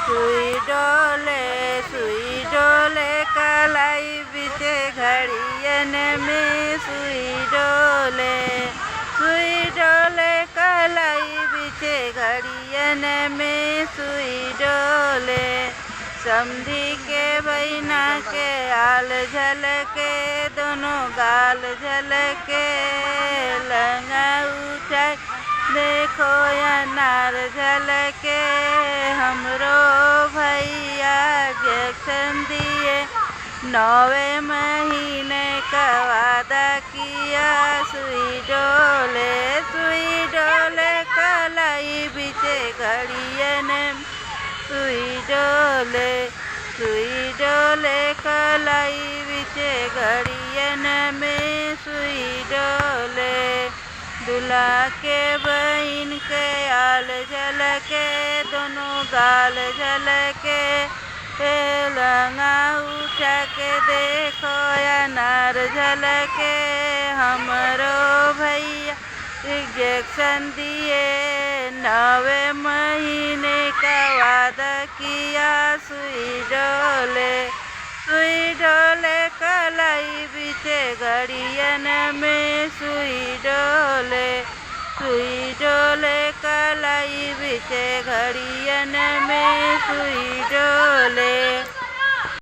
सुई डोले कलाई बिचे घड़ियन में सुई डोले कलाई बिचे घड़ियन में सुई डोले। समधी के बहिना के आल झलके दोनों गाल झलके लंगा उठा देखो अनार झलके। हमरो भैया इंजेक्शन दिए 9वें महीने का वादा किया। सुई डोले कलाई बिचे घड़ियन सुई डोले कलाई बिचे घड़ियन में सुई डोले। दूल्हा के बहिन के आल झलके दोनों गाल झलके लंगा उठा के देखो अनार झलके। हमरो भैया इंजेक्शन दिए 9वें महीने का वादा किया। सुई डोले कलाई बिचे घड़ियन में सुई डोले कलाई बिचे घड़ियन में सुई डोले।